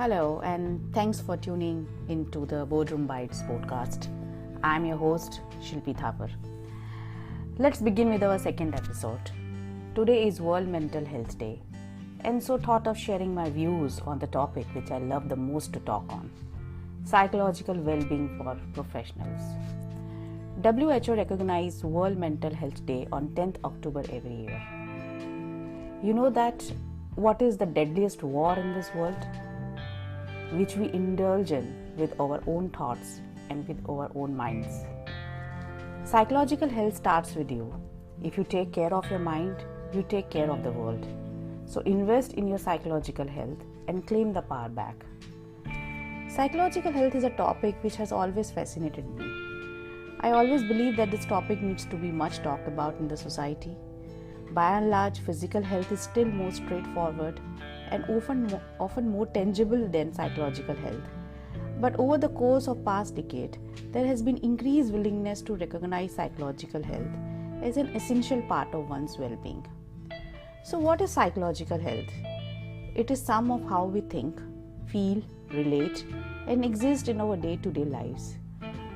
Hello, and thanks for tuning into the Boardroom Bites podcast. I'm your host, Shilpi Thapar. Let's begin with our second episode. Today is World Mental Health Day, and so thought of sharing my views on the topic which I love the most to talk on: psychological well-being for professionals. WHO recognized World Mental Health Day on 10th October every year. You know that what is the deadliest war in this world? Which we indulge in with our own thoughts and with our own minds. Psychological health starts with you. If you take care of your mind, you take care of the world. So invest in your psychological health and claim the power back. Psychological health is a topic which has always fascinated me. I always believe that this topic needs to be much talked about in the society. By and large, physical health is still more straightforward and often more tangible than psychological health. But over the course of past decade, there has been increased willingness to recognize psychological health as an essential part of one's well-being. So what is psychological health? It is some of how we think, feel, relate, and exist in our day-to-day lives.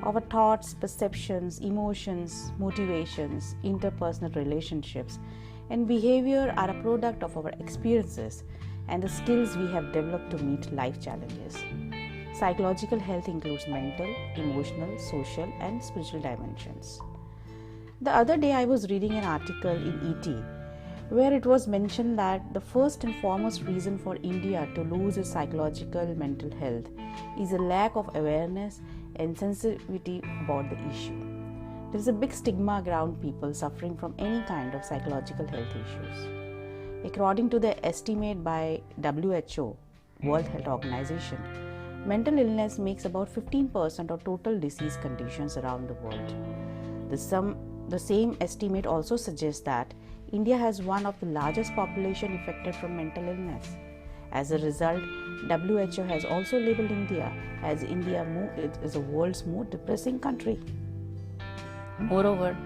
Our thoughts, perceptions, emotions, motivations, interpersonal relationships, and behavior are a product of our experiences and the skills we have developed to meet life challenges. Psychological health includes mental, emotional, social, and spiritual dimensions. The other day I was reading an article in ET where it was mentioned that the first and foremost reason for India to lose its psychological mental health is a lack of awareness and sensitivity about the issue. There is a big stigma around people suffering from any kind of psychological health issues. According to the estimate by WHO, World Health Organization, mental illness makes about 15% of total disease conditions around the world. The same estimate also suggests that India has one of the largest population affected from mental illness. As a result, WHO has also labeled India as the world's most depressing country. Moreover,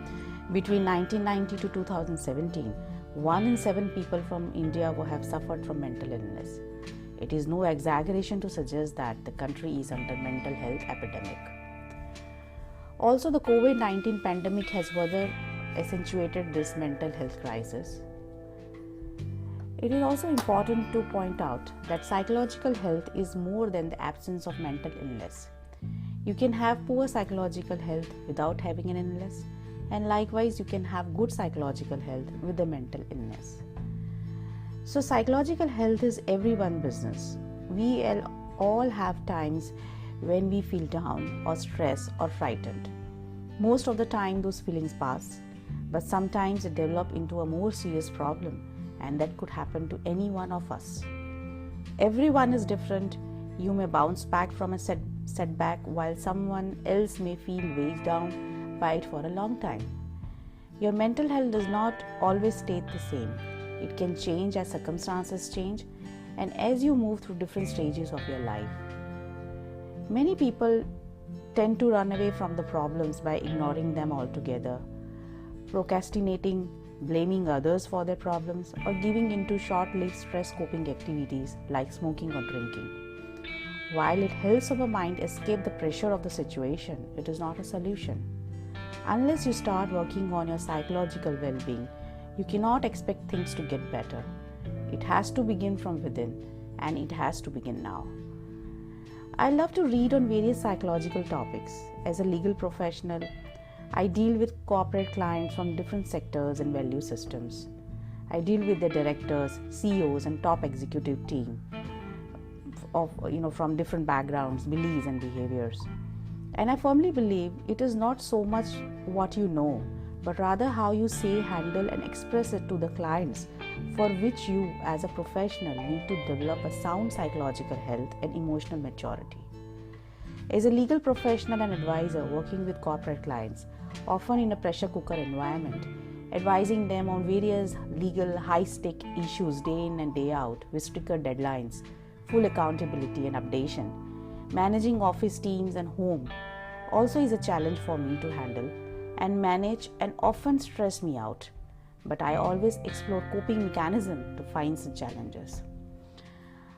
between 1990 to 2017, 1 in 7 people from India have suffered from mental illness. It is no exaggeration to suggest that the country is under mental health epidemic. Also, the COVID-19 pandemic has further accentuated this mental health crisis. It is also important to point out that psychological health is more than the absence of mental illness. You can have poor psychological health without having an illness, and likewise you can have good psychological health with a mental illness. So psychological health is everyone's business. We all have times when we feel down or stressed or frightened. Most of the time those feelings pass, but sometimes they develop into a more serious problem, and that could happen to any one of us. Everyone is different. You may bounce back from a setback while someone else may feel weighed down by it for a long time. Your mental health does not always stay the same. It can change as circumstances change and as you move through different stages of your life. Many people tend to run away from the problems by ignoring them altogether, procrastinating, blaming others for their problems, or giving into short-lived stress coping activities like smoking or drinking. While it helps our mind escape the pressure of the situation, it is not a solution. Unless you start working on your psychological well-being, you cannot expect things to get better. It has to begin from within, and it has to begin now. I love to read on various psychological topics. As a legal professional, I deal with corporate clients from different sectors and value systems. I deal with the directors, CEOs, and top executive team from different backgrounds, beliefs, and behaviors. And I firmly believe it is not so much what you know, but rather how you say, handle, and express it to the clients, for which you as a professional need to develop a sound psychological health and emotional maturity. As a legal professional and advisor working with corporate clients, often in a pressure cooker environment, advising them on various legal high-stake issues day in and day out with stricter deadlines, full accountability and updation, managing office teams and home also is a challenge for me to handle and manage, and often stress me out. But I always explore coping mechanisms to find such challenges.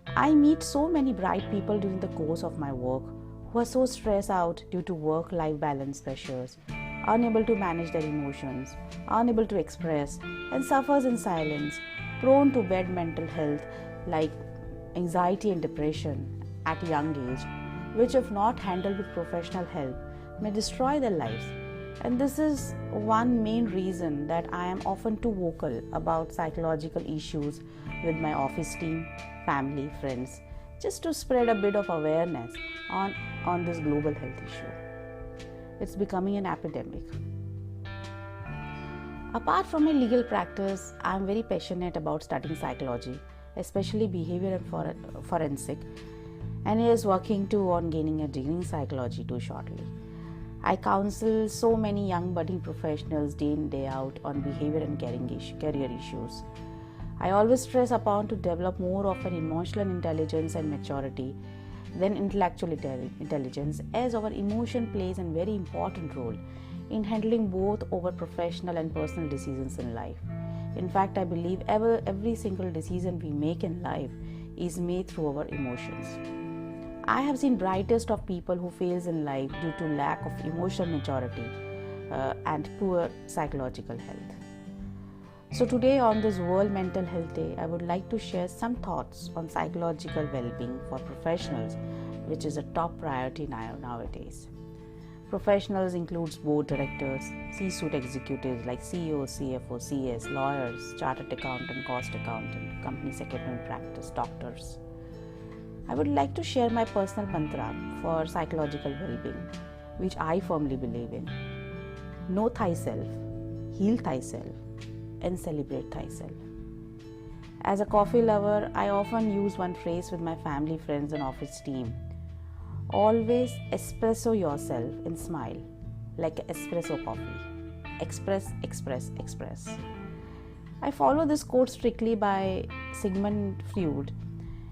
I meet so many bright people during the course of my work who are so stressed out due to work-life balance pressures, unable to manage their emotions, unable to express, and suffers in silence, prone to bad mental health like anxiety and depression at a young age, which if not handled with professional help may destroy their lives. And this is one main reason that I am often too vocal about psychological issues with my office team, family, friends, just to spread a bit of awareness on this global health issue. It's becoming an epidemic. Apart from my legal practice, I am very passionate about studying psychology, especially behavior and forensic, and is working too on gaining a degree in psychology too shortly. I counsel so many young budding professionals day in day out on behavior and career issues. I always stress upon to develop more of an emotional intelligence and maturity than intellectual intelligence, as our emotion plays a very important role in handling both our professional and personal decisions in life. In fact, I believe every single decision we make in life is made through our emotions. I have seen brightest of people who fails in life due to lack of emotional maturity and poor psychological health. So today on this World Mental Health Day, I would like to share some thoughts on psychological well-being for professionals, which is a top priority nowadays. Professionals includes board directors, C-suite executives like CEOs, CFOs, CS, lawyers, chartered accountant, cost accountant, company secretary in practice, doctors. I would like to share my personal mantra for psychological well-being, which I firmly believe in. Know thyself, heal thyself, and celebrate thyself. As a coffee lover, I often use one phrase with my family, friends, and office team. Always espresso yourself and smile like espresso coffee. Express, express, express. I follow this quote strictly by Sigmund Freud,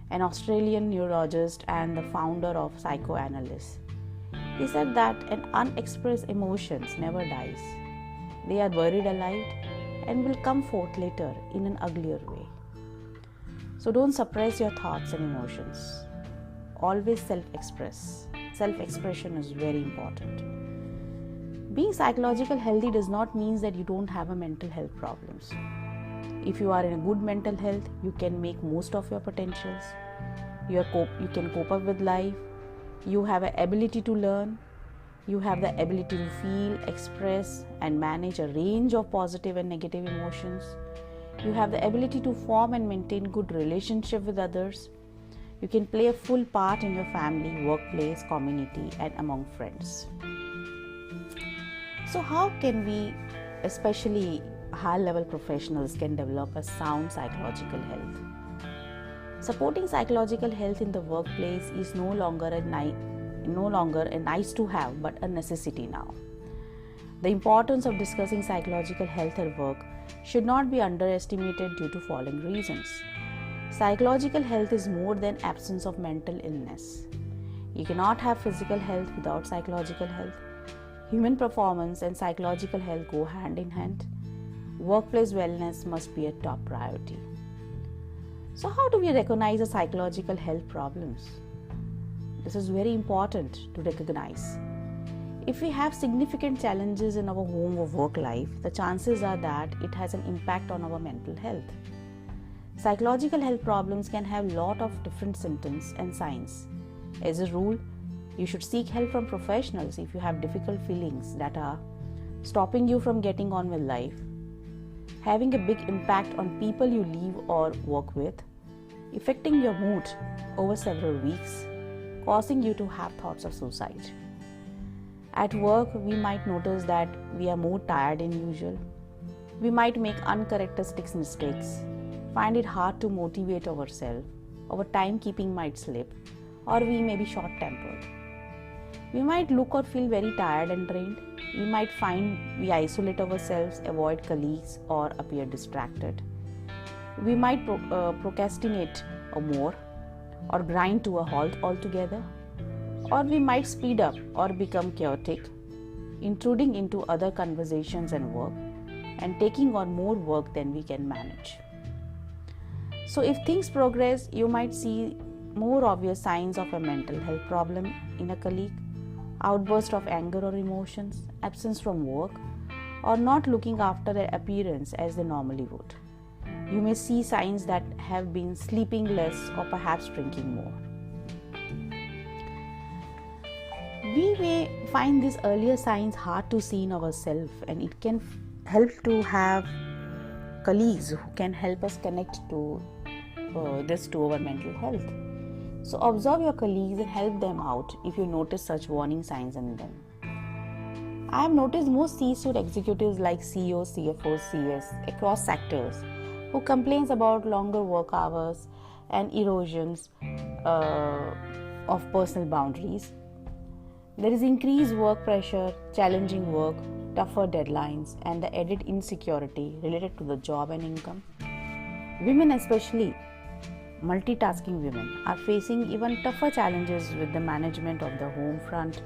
an Australian neurologist and the founder of psychoanalysis. He said that an unexpressed emotions never dies. They are buried alive and will come forth later in an uglier way. So don't suppress your thoughts and emotions. Always self-express. Self-expression is very important. Being psychologically healthy does not mean that you don't have a mental health problems. If you are in a good mental health, you can make most of your potentials. You can cope up with life. You have an ability to learn. You have the ability to feel, express, and manage a range of positive and negative emotions. You have the ability to form and maintain good relationship with others. You can play a full part in your family, workplace, community, and among friends. So how can we, especially high-level professionals, can develop a sound psychological health? Supporting psychological health in the workplace is no longer a nice to have, but a necessity now. The importance of discussing psychological health at work should not be underestimated due to following reasons. Psychological health is more than absence of mental illness. You cannot have physical health without psychological health. Human performance and psychological health go hand in hand. Workplace wellness must be a top priority. So how do we recognize the psychological health problems? This is very important to recognize. If we have significant challenges in our home or work life, the chances are that it has an impact on our mental health. Psychological health problems can have a lot of different symptoms and signs. As a rule, you should seek help from professionals if you have difficult feelings that are stopping you from getting on with life, having a big impact on people you live or work with, affecting your mood over several weeks, causing you to have thoughts of suicide. At work, we might notice that we are more tired than usual. We might make uncharacteristic mistakes, find it hard to motivate ourselves, our timekeeping might slip, or we may be short-tempered. We might look or feel very tired and drained. We might find we isolate ourselves, avoid colleagues, or appear distracted. We might procrastinate more, or grind to a halt altogether. Or we might speed up or become chaotic, intruding into other conversations and work, and taking on more work than we can manage. So if things progress, you might see more obvious signs of a mental health problem in a colleague, outburst of anger or emotions, absence from work, or not looking after their appearance as they normally would. You may see signs that have been sleeping less or perhaps drinking more. We may find these earlier signs hard to see in ourselves, and it can help to have colleagues who can help us connect to this to our mental health. So observe your colleagues and help them out if you notice such warning signs in them. I have noticed most C-suite executives like CEOs, CFOs, CS across sectors who complains about longer work hours and erosions of personal boundaries. There is increased work pressure, challenging work, tougher deadlines, and the added insecurity related to the job and income. Women, especially multitasking women, are facing even tougher challenges with the management of the home front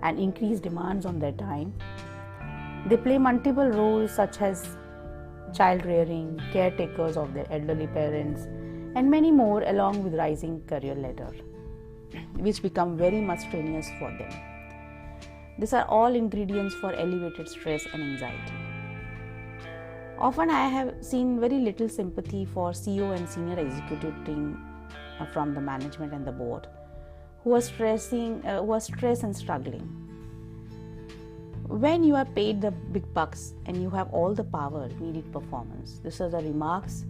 and increased demands on their time. They play multiple roles such as child rearing, caretakers of their elderly parents, and many more, along with rising career ladder, which become very much strenuous for them. These are all ingredients for elevated stress and anxiety. Often I have seen very little sympathy for CEO and senior executive team from the management and the board who are stressed and struggling. When you are paid the big bucks and you have all the power needed performance, these are the remarks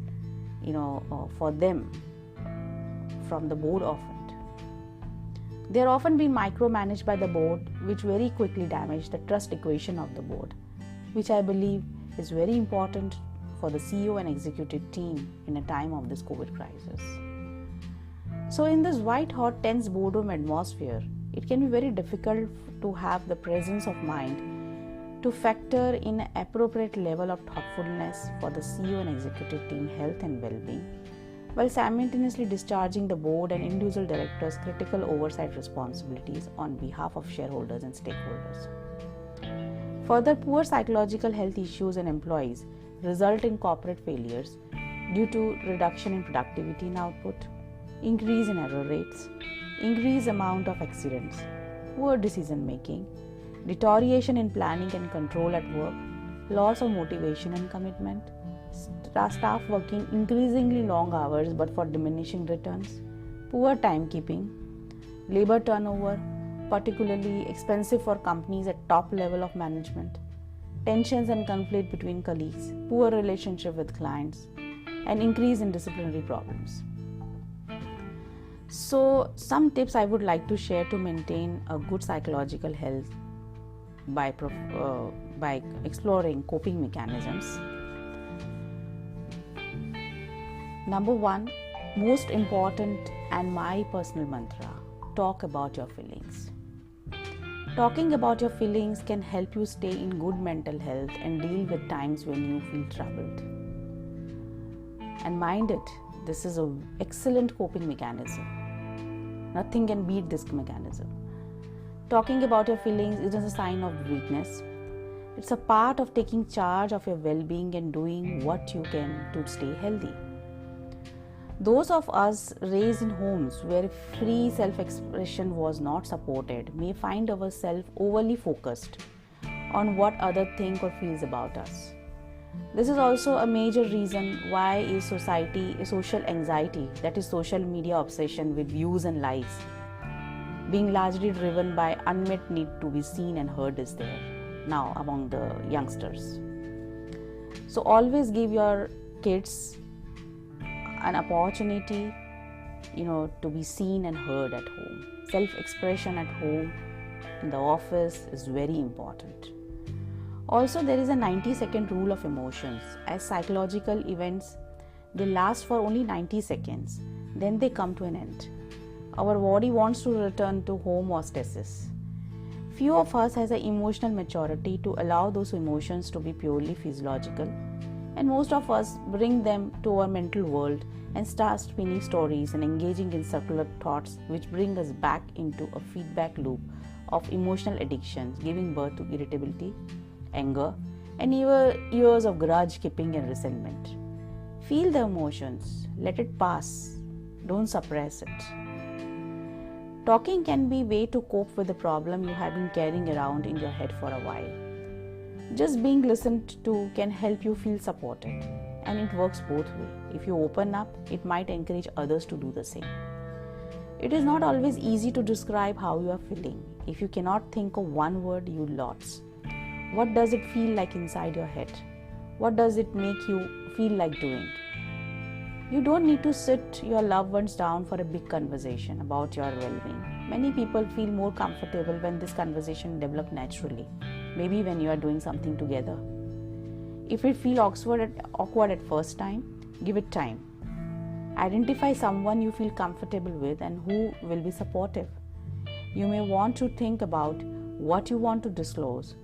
for them from the board often. They are often being micromanaged by the board, which very quickly damage the trust equation of the board, which I believe is very important for the CEO and executive team in a time of this COVID crisis. So in this white-hot, tense boardroom atmosphere, it can be very difficult to have the presence of mind to factor in an appropriate level of thoughtfulness for the CEO and executive team health and well-being, while simultaneously discharging the board and individual directors' critical oversight responsibilities on behalf of shareholders and stakeholders. Further, poor psychological health issues in employees result in corporate failures due to reduction in productivity and output, increase in error rates, increased amount of accidents, poor decision making, deterioration in planning and control at work, loss of motivation and commitment, staff working increasingly long hours but for diminishing returns, poor timekeeping, labor turnover, particularly expensive for companies at top level of management, tensions and conflict between colleagues, poor relationship with clients, and increase in disciplinary problems. So, some tips I would like to share to maintain a good psychological health by exploring coping mechanisms. Number 1, most important and my personal mantra, talk about your feelings. Talking about your feelings can help you stay in good mental health and deal with times when you feel troubled. And mind it, this is an excellent coping mechanism. Nothing can beat this mechanism. Talking about your feelings isn't a sign of weakness. It's a part of taking charge of your well-being and doing what you can to stay healthy. Those of us raised in homes where free self-expression was not supported may find ourselves overly focused on what others think or feels about us. This is also a major reason why social anxiety, that is social media obsession with views and likes, being largely driven by unmet need to be seen and heard is there now among the youngsters. So always give your kids an opportunity, to be seen and heard at home. Self-expression at home, in the office is very important. Also, there is a 90-second rule of emotions. As psychological events, they last for only 90 seconds. Then they come to an end. Our body wants to return to homeostasis. Few of us has an emotional maturity to allow those emotions to be purely physiological, and most of us bring them to our mental world and start spinning stories and engaging in circular thoughts which bring us back into a feedback loop of emotional addictions, giving birth to irritability, anger, and even years of grudge keeping and resentment. Feel the emotions, let it pass, don't suppress it. Talking can be a way to cope with the problem you have been carrying around in your head for a while. Just being listened to can help you feel supported, and it works both ways. If you open up, it might encourage others to do the same. It is not always easy to describe how you are feeling. If you cannot think of one word, you lots. What does it feel like inside your head? What does it make you feel like doing? You don't need to sit your loved ones down for a big conversation about your well-being. Many people feel more comfortable when this conversation develops naturally, maybe when you are doing something together. If it feels awkward at first time, give it time. Identify someone you feel comfortable with and who will be supportive. You may want to think about what you want to disclose,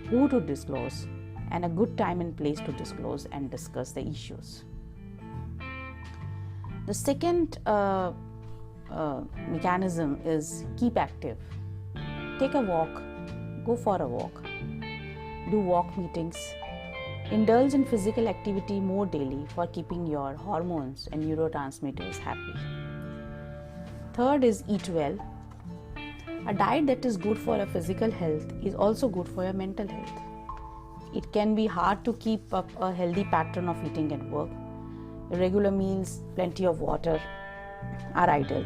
who to disclose, and a good time and place to disclose and discuss the issues. The second mechanism is keep active. Take a walk, go for a walk, do walk meetings. Indulge in physical activity more daily for keeping your hormones and neurotransmitters happy. Third is eat well. A diet that is good for your physical health is also good for your mental health. It can be hard to keep up a healthy pattern of eating at work. Regular meals, plenty of water are ideal.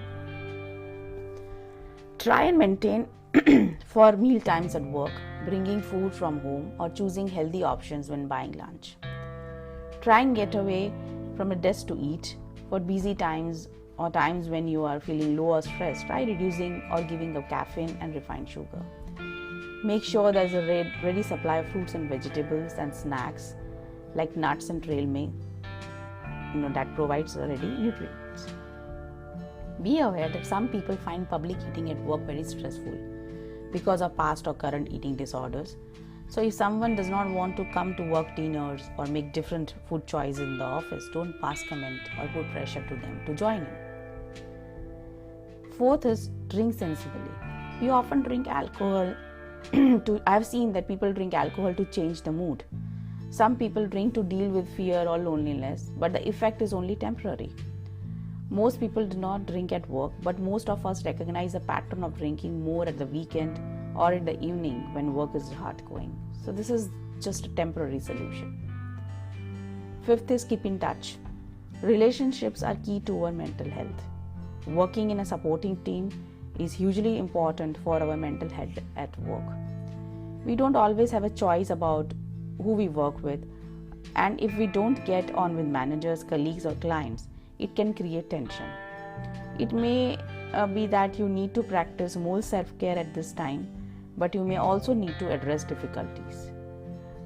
Try and maintain for meal times at work, bringing food from home or choosing healthy options when buying lunch. Try and get away from a desk to eat. For busy times or times when you are feeling low or stressed, try reducing or giving up caffeine and refined sugar. Make sure there's a ready supply of fruits and vegetables and snacks like nuts and trail mix. That provides ready nutrients. Be aware that some people find public eating at work very stressful because of past or current eating disorders. So if someone does not want to come to work dinners or make different food choices in the office, don't pass comment or put pressure to them to join in. Fourth is drink sensibly. We often drink alcohol I've seen that people drink alcohol to change the mood. Some people drink to deal with fear or loneliness, but the effect is only temporary. Most people do not drink at work, but most of us recognize a pattern of drinking more at the weekend or in the evening when work is hard going. So this is just a temporary solution. Fifth is keep in touch. Relationships are key to our mental health. Working in a supporting team is hugely important for our mental health at work. We don't always have a choice about who we work with, and if we don't get on with managers, colleagues or clients, it can create tension. It may be that you need to practice more self-care at this time, but you may also need to address difficulties.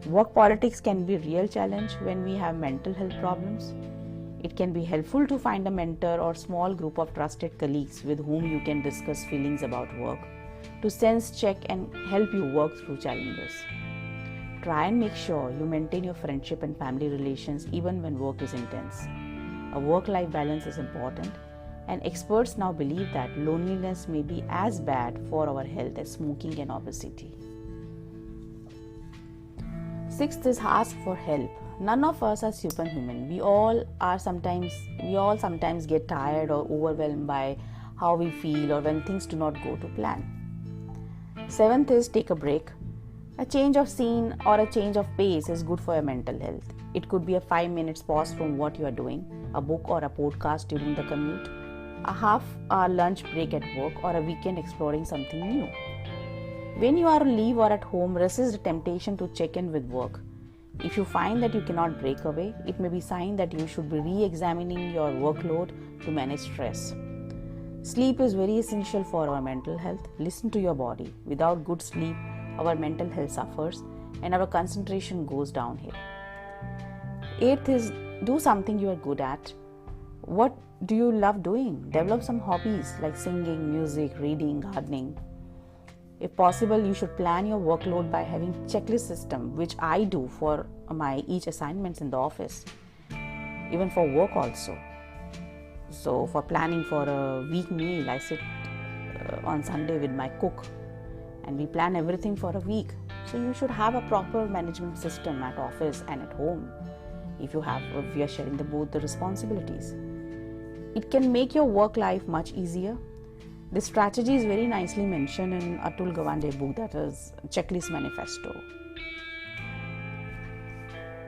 Work politics can be a real challenge when we have mental health problems. It can be helpful to find a mentor or small group of trusted colleagues with whom you can discuss feelings about work, to sense check and help you work through challenges. Try and make sure you maintain your friendship and family relations even when work is intense. A work-life balance is important, and experts now believe that loneliness may be as bad for our health as smoking and obesity. Sixth is ask for help. None of us are superhuman. We all sometimes get tired or overwhelmed by how we feel or when things do not go to plan. Seventh is take a break. A change of scene or a change of pace is good for your mental health. It could be a 5 minutes pause from what you are doing, a book or a podcast during the commute, a half-hour lunch break at work, or a weekend exploring something new. When you are on leave or at home, resist the temptation to check in with work. If you find that you cannot break away, it may be a sign that you should be re-examining your workload to manage stress. Sleep is very essential for our mental health. Listen to your body. Without good sleep, our mental health suffers and our concentration goes downhill. Eighth is do something you are good at. What do you love doing? Develop some hobbies like singing, music, reading, gardening. If possible, you should plan your workload by having a checklist system, which I do for my each assignments in the office, even for work also. So for planning for a week meal, I sit on Sunday with my cook and we plan everything for a week. So you should have a proper management system at office and at home. if we are sharing both the responsibilities. It can make your work life much easier. This strategy is very nicely mentioned in Atul Gawande's book, that is Checklist Manifesto.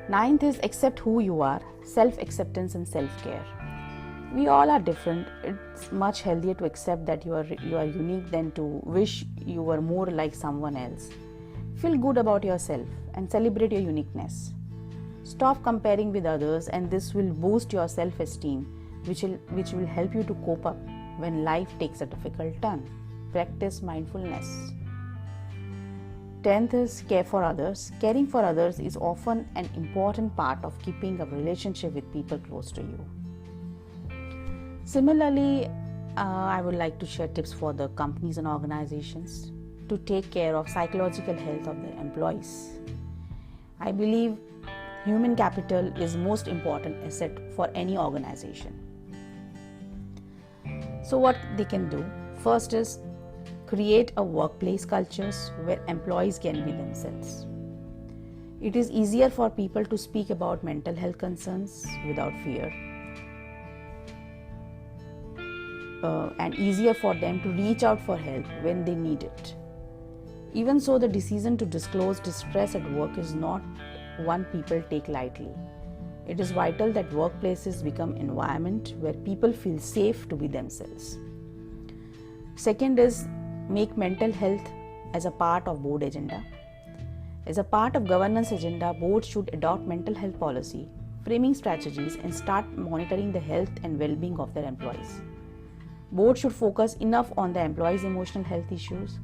Ninth is accept who you are, self-acceptance and self-care. We all are different. It's much healthier to accept that you are unique than to wish you were more like someone else. Feel good about yourself and celebrate your uniqueness. Stop comparing with others, and this will boost your self-esteem, which will help you to cope up when life takes a difficult turn. Practice mindfulness. 10th is care for others. Caring for others is often an important part of keeping a relationship with people close to you. Similarly, I would like to share tips for the companies and organizations to take care of psychological health of their employees. I believe human capital is most important asset for any organization. So what they can do? First is create a workplace cultures where employees can be themselves. It is easier for people to speak about mental health concerns without fear, and easier for them to reach out for help when they need it. Even so, the decision to disclose distress at work is not one people take lightly. It is vital that workplaces become an environment where people feel safe to be themselves. Second is make mental health as a part of board agenda. As a part of governance agenda, boards should adopt mental health policy, framing strategies, and start monitoring the health and well-being of their employees. Board should focus enough on the employees' emotional health issues.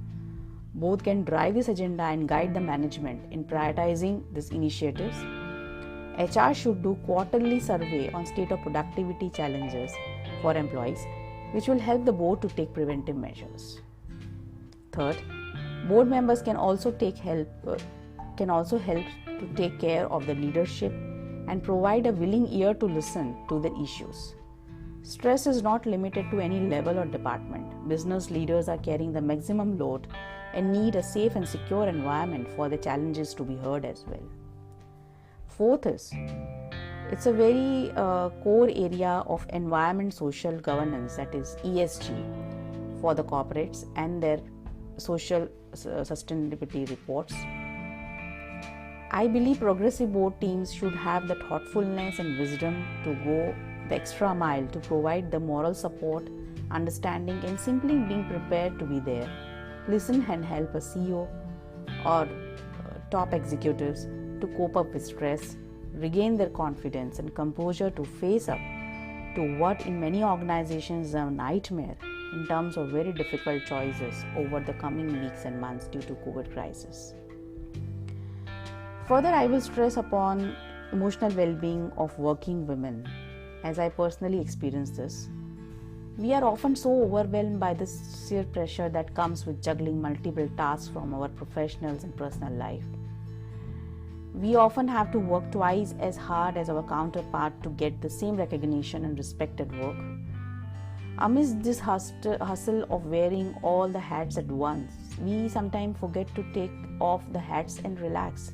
Both can drive this agenda and guide the management in prioritizing these initiatives. HR should do quarterly survey on state of productivity challenges for employees, which will help the board to take preventive measures. Third, board members can also help to take care of the leadership and provide a willing ear to listen to their issues. Stress is not limited to any level or department. Business leaders are carrying the maximum load and need a safe and secure environment for the challenges to be heard as well. Fourth is, it's a very core area of environment social governance, that is ESG, for the corporates and their social sustainability reports. I believe progressive board teams should have the thoughtfulness and wisdom to go the extra mile to provide the moral support, understanding, and simply being prepared to be there. Listen and help a CEO or top executives to cope up with stress, regain their confidence and composure to face up to what in many organizations is a nightmare in terms of very difficult choices over the coming weeks and months due to COVID crisis. Further, I will stress upon emotional well-being of working women, as I personally experienced this. We are often so overwhelmed by the sheer pressure that comes with juggling multiple tasks from our professional and personal life. We often have to work twice as hard as our counterpart to get the same recognition and respect at work. Amidst this hustle of wearing all the hats at once, we sometimes forget to take off the hats and relax.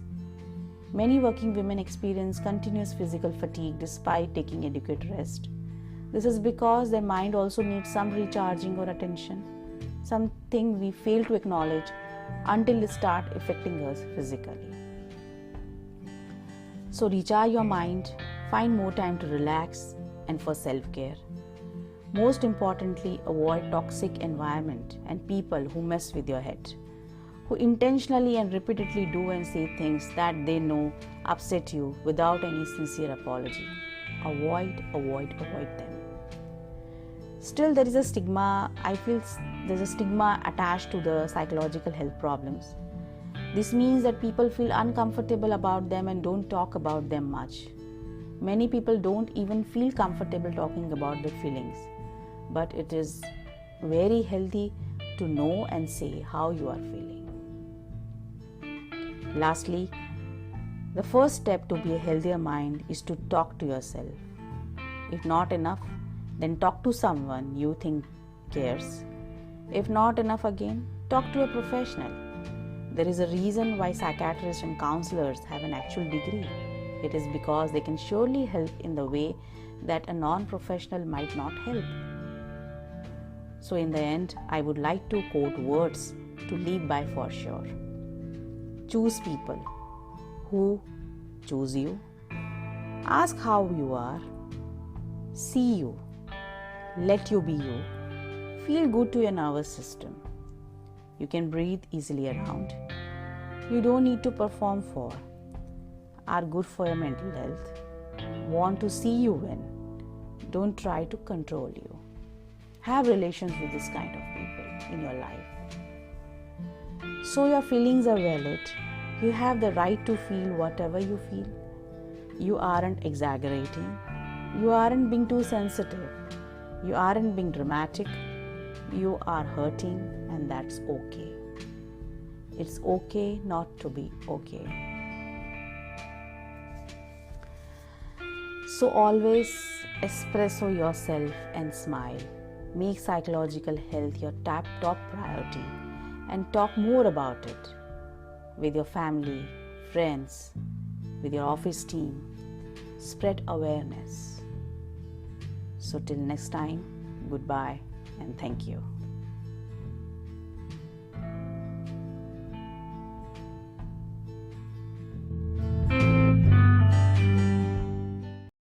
Many working women experience continuous physical fatigue despite taking adequate rest. This is because their mind also needs some recharging or attention, something we fail to acknowledge until it starts affecting us physically. So recharge your mind, find more time to relax and for self-care. Most importantly, avoid toxic environment and people who mess with your head, who intentionally and repeatedly do and say things that they know upset you without any sincere apology. Avoid them. Still, there is a stigma. I feel there's a stigma attached to the psychological health problems. This means that people feel uncomfortable about them and don't talk about them much. Many people don't even feel comfortable talking about their feelings, but it is very healthy to know and say how you are feeling. Lastly, the first step to be a healthier mind is to talk to yourself. If not enough, then talk to someone you think cares. If not enough again, talk to a professional. There is a reason why psychiatrists and counselors have an actual degree. It is because they can surely help in the way that a non-professional might not help. So in the end, I would like to quote words to live by for sure. Choose people who choose you. Ask how you are. See you. Let you be you. Feel good to your nervous system. You can breathe easily around. You don't need to perform for. Are good for your mental health. Want to see you win. Don't try to control you. Have relations with this kind of people in your life. So your feelings are valid. You have the right to feel whatever you feel. You aren't exaggerating. You aren't being too sensitive. You aren't being dramatic. You are hurting, and that's okay. It's okay not to be okay. So always espresso yourself and smile. Make psychological health your top priority and talk more about it with your family, friends, with your office team. Spread awareness. So till next time, goodbye and thank you.